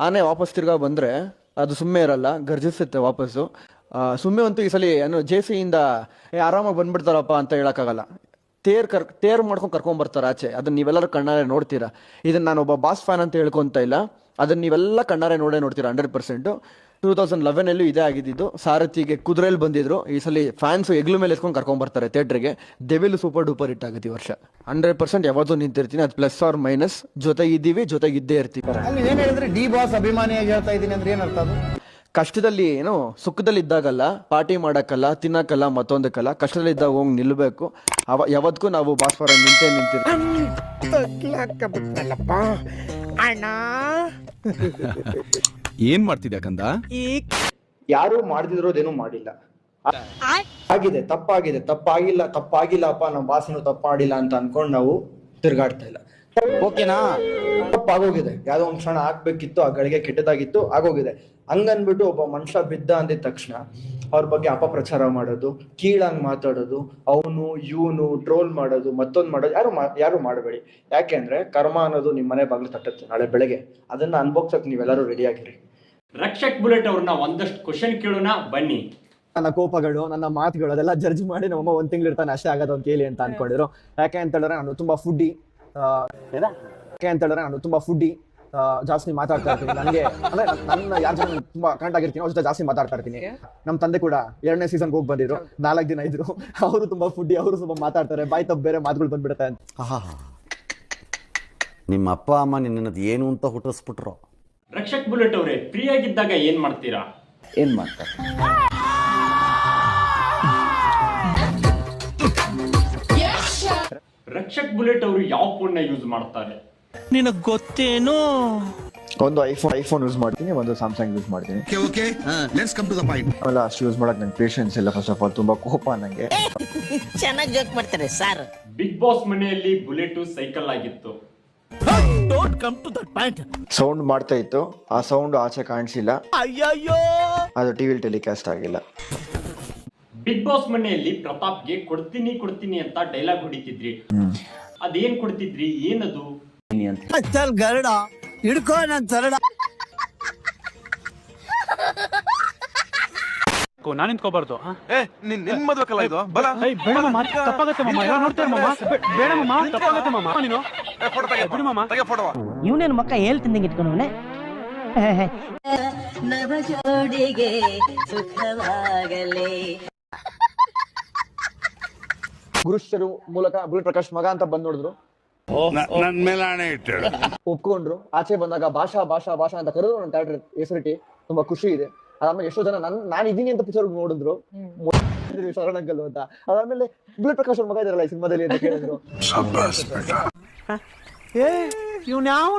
ಆನೆ ವಾಪಸ್ ತಿರ್ಗಾ ಬಂದರೆ ಅದು ಸುಮ್ಮನೆ ಇರಲ್ಲ, ಗರ್ಜಿಸುತ್ತೆ ವಾಪಸ್ಸು. ಸುಮ್ಮನೆ ಅಂತೂ ಈ ಸಲ ಏನು ಜೇಸಿಯಿಂದ ಆರಾಮಾಗಿ ಬಂದ್ಬಿಡ್ತಾರಪ್ಪ ಅಂತ ಹೇಳೋಕ್ಕಾಗಲ್ಲ. ತೇರ್ ಮಾಡ್ಕೊಂಡು ಕರ್ಕೊಂಬರ್ತಾರೆ ಆಚೆ. ಅದನ್ನ ನೀವೆಲ್ಲರೂ ಕಣ್ಣಾರೆ ನೋಡ್ತೀರಾ. ಇದನ್ನ ನಾನು ಒಬ್ಬ ಬಾಸ್ ಫ್ಯಾನ್ ಅಂತ ಹೇಳ್ಕೊಂತ ಇಲ್ಲ, ಅದನ್ನ ನೀವೆಲ್ಲ ಕಣ್ಣಾರೆ ನೋಡ್ತೀರಾ 100%. 2011 ಇದೇ ಆಗಿದ್ದು. ಸಾರಥಿಗೆ ಕುದುರೆಯಲ್ಲಿ ಬಂದಿದ್ರು. ಈ ಸಲ ಫ್ಯಾನ್ಸ್ ಎಗ್ಲು ಮೇಲೆ ಎತ್ಕೊಂಡು ಕರ್ಕೊಂಬರ್ತಾರೆ ಥಿಯೇಟ್ರಿಗೆ. ಡೆವಿಲ್ ಸೂಪರ್ ಡೂಪರ್ ಹಿಟ್ ಆಗುತ್ತೆ ಈ ವರ್ಷ. 100% ಯಾವತ್ತೂ ನಿಂತಿರ್ತೀನಿ. ಅದು ಪ್ಲಸ್ ಆರ್ ಮೈನಸ್, ಜೊತೆಗಿದ್ದೀವಿ, ಜೊತೆಗಿದ್ದೇ ಇರ್ತೀವಿ. ಅಲ್ಲಿ ಏನ್ ಹೇಳಿದ್ರೆ ಡಿ ಬಾಸ್ ಅಭಿಮಾನಿಯಾಗಿ ಹೇಳ್ತಾ ಇದ್ದೀನಿ ಅಂದ್ರೆ ಏನರ್ಥ ಅದು? ಕಷ್ಟದಲ್ಲಿ ಏನು ಸುಖದಲ್ಲಿ ಇದ್ದಾಗಲ್ಲ, ಪಾರ್ಟಿ ಮಾಡಕ್ಕಲ್ಲ, ತಿನ್ನಕ್ಕಲ್ಲ, ಮತ್ತೊಂದಕ್ಕಲ್ಲ, ಕಷ್ಟದಲ್ಲಿ ಇದ್ದಾಗ ಹೋಗಿ ನಿಲ್ಲಬೇಕು. ಯಾವತ್ತಿಗೂ ನಾವು ಬಾಸ್ ಫಾರ್ ನಿಂತಿರ್ತೀವಿ. ಏನ್ ಮಾಡ್ತಿದ್ಯಾ ಕಂದ? ಯಾರು ಮಾಡ್ದಿರೋದೇನು ಮಾಡಿಲ್ಲ. ಆಗಿದೆ, ತಪ್ಪಾಗಿಲ್ಲಪ್ಪ, ನಮ್ಮ ಬಾಸಿನೂ ತಪ್ಪು ಮಾಡಿಲ್ಲ ಅಂತ ಅನ್ಕೊಂಡು ನಾವು ತಿರ್ಗಾಡ್ತಾ ಇಲ್ಲ. ಓಕೆನಾ? ತಪ್ಪಾಗೋಗಿದೆ, ಯಾವ್ದೋ ಒಂದ್ ಕ್ಷಣ ಆಗ್ಬೇಕಿತ್ತು, ಆ ಗಳಿಗೆ ಕೆಟ್ಟದಾಗಿತ್ತು, ಆಗೋಗಿದೆ. ಹಂಗನ್ಬಿಟ್ಟು ಒಬ್ಬ ಮನುಷ್ಯ ಬಿದ್ದ ಅಂದಿದ ತಕ್ಷಣ ಅವ್ರ ಬಗ್ಗೆ ಅಪಪ್ರಚಾರ ಮಾಡೋದು, ಕೀಳಂಗ್ ಮಾತಾಡೋದು, ಅವನು ಇವನು ಟ್ರೋಲ್ ಮಾಡೋದು, ಮತ್ತೊಂದು ಮಾಡೋದು ಯಾರು ಮಾಡಬೇಡಿ. ಯಾಕೆಂದ್ರೆ ಕರ್ಮ ಅನ್ನೋದು ನಿಮ್ಮ ಮನೆ ಬಾಗಿಲು ತಟ್ಟುತ್ತೆ ನಾಳೆ ಬೆಳಗ್ಗೆ. ಅದನ್ನ ಅನ್ಭೋಗ್ಸಕ್ ನೀವೆಲ್ಲರೂ ರೆಡಿ ಆಗಿರಿ. ರಕ್ಷಕ್ ಬುಲೆಟ್ ಅವ್ರನ್ನ ಒಂದಷ್ಟು ಕ್ವಶನ್ ಕೇಳೋಣ ಬನ್ನಿ. ನನ್ನ ಕೋಪಗಳು, ನನ್ನ ಮಾತುಗಳು ಅದೆಲ್ಲ ಜಡ್ಜ್ ಮಾಡಿ ನಮ್ಮಮ್ಮ 1 ತಿಂಗಳು ಇರ್ತಾನೆ ಅಷ್ಟೇ ಆಗೋದು ಅಂತ ಕೇಳಿ ಅಂತ ಅನ್ಕೊಂಡಿದ್ರು. ಯಾಕೆ ಅಂತ ಹೇಳಿದ್ರೆ ನಾನು ತುಂಬಾ ಫುಡ್ಡಿ, ಜಾಸ್ತಿ ಮಾತಾಡ್ತಾ ಇರ್ತೀನಿ. ನನಗೆ ಅಂದ್ರೆ ನನ್ನ ಯಾರ ಜನ ತುಂಬಾ ಕನೆಕ್ಟ್ ಆಗಿರ್ತೀನಿ, ಅವ್ರ ಜೊತೆ ಜಾಸ್ತಿ ಮಾತಾಡ್ತಾ ಇರ್ತೀನಿ. ನಮ್ಮ ತಂದೆ ಕೂಡ 2ನೇ ಸೀಸನ್ಗೆ ಹೋಗಿ ಬಂದಿದ್ರು, 4 ದಿನ ಇದ್ರು. ಅವರು ತುಂಬಾ ಫುಡ್ಡಿ, ಅವರು ತುಂಬಾ ಮಾತಾಡ್ತಾರೆ, ಬಾಯ್ ತಪ್ಪು ಬೇರೆ ಮಾತುಗಳು ಬಂದ್ಬಿಡುತ್ತೆ ಅಂತ. ನಿಮ್ಮ ಅಪ್ಪ ಅಮ್ಮ ನಿನ್ನದು ಏನು ಅಂತ ಹುಟ್ಟಿಸ್ಬಿಟ್ರು. ರಕ್ಷಕ್ ಬುಲೆಟ್ ಅವರೇ, ಫ್ರೀ ಆಗಿದ್ದಾಗ ಏನ್ ಮಾಡ್ತೀರಾ? ಏನ್ ಮಾಡ್ತಾರೆ? ರಕ್ಷಕ್ ಬುಲೆಟ್ ಅವರು ಯಾವ ಫೋನ್ ನ ಯೂಸ್ ಮಾಡ್ತಾರೆ? ನಿನಗ್ ಗೊತ್ತೇನೋ? ಒಂದು ಐಫೋನ್ ಯೂಸ್ ಮಾಡ್ತೀನಿ, ಒಂದು ಸ್ಯಾಮ್ಸಂಗ್ ಯೂಸ್ ಮಾಡ್ತೀನಿ. ಆಮೇಲೆ ಅಷ್ಟು ಯೂಸ್ ಮಾಡಕ್ ನಂಗೆ ಪೇಷನ್ಸ್ ಇಲ್ಲ. ಫಸ್ಟ್ ಆಫ್ ಆಲ್ ತುಂಬಾ ಕೋಪ ನಂಗೆ. ಚೆನ್ನಾಗಿ ಜೋಕ್ ಮಾಡ್ತಾರೆ ಸರ್. ಬಿಗ್ ಬಾಸ್ ಮನೆಯಲ್ಲಿ ಬುಲೆಟ್ ಸೈಕಲ್ ಆಗಿತ್ತು. ಸೌಂಡ್ ಮಾಡ್ತಾ ಇತ್ತು, ಆ ಸೌಂಡ್ ಆಚೆ ಕಾಣಿಸಿಲ್ಲ, ಅದು ಟಿವಿಲಿ ಟೆಲಿಕಾಸ್ಟ್ ಆಗಿಲ್ಲ. ಬಿಗ್ ಬಾಸ್ ಮನೆಯಲ್ಲಿ ಪ್ರತಾಪ್ಗೆ ಕೊಡ್ತೀನಿ ಅಂತ ಡೈಲಾಗ್ ಹೊಡಿತಿದ್ರಿ. ಅದೇನ್ ಕೊಡ್ತಿದ್ರಿ? ಏನದು? ಗರುಡ ಹಿಡ್ಕೋ ನನ್ ಸರಳ. ನಾನು ನಿಂತ್ಕೋಬಾರ್ದು. ನಿನ್ ಮದ್ಬೇಕಲ್ಲ ಇದು. ಬಲ ಬೇಡ ಮಾಮ, ತಪ್ಪಾಗತ್ತೆ ಮಾಮ. ಎಲ್ಲ ನೋಡ್ತಾರೆ ಮಾಮ. ಬೇಡ ಮಾಮ, ತಪ್ಪಾಗತ್ತೆ ಮಾಮ. ನೀನು ಬಿಡು ಮಾಮ. ಇವನೇನು ಮಕ್ಕ ಹೇಳ್ತಿದ್ದಂಗೆ ಇಟ್ಕೊಂಡವನೆ. ನವ ಜೋಡಿಗೆ ಸುಖವಾಗಲಿ. ಗುರುಶ್ಚರು ಮೂಲಕ ಬುಲೆಟ್ ಪ್ರಕಾಶ್ ಮಗ ಅಂತ ಬಂದ್ ನೋಡಿದ್ರು, ನನ್ ಮೇಲೆ ಆಣೆ ಇಟ್ಟಳು, ಒಪ್ಕೊಂಡ್ರು. ಆಚೆ ಬಂದಾಗ ಭಾಷಾ ಅಂತ ಕರೆದ್ರು. ನನ್ನ ಥಿಯೇಟರ್ ಹೆಸರಿಟಿ ತುಂಬಾ ಖುಷಿ ಇದೆ. ಅದಾದ್ಮೇಲೆ ಎಷ್ಟೋ ಜನ ನಾನು ಇದೀನಿ ಅಂತ ಪಿಕ್ಚರ್ ನೋಡಿದ್ರು, ಶರಣಂಕಲ್ ಅಂತ. ಅದಾದ್ಮೇಲೆ ಬುಲೆಟ್ ಪ್ರಕಾಶ್ ಅವ್ರ ಮಗ ಇದಾರಲ್ಲ ಈ ಸಿನಿಮಾದಲ್ಲಿ ಅಂತ ಕೇಳಿದ್ರು. ಇವ್ನ ಯಾವ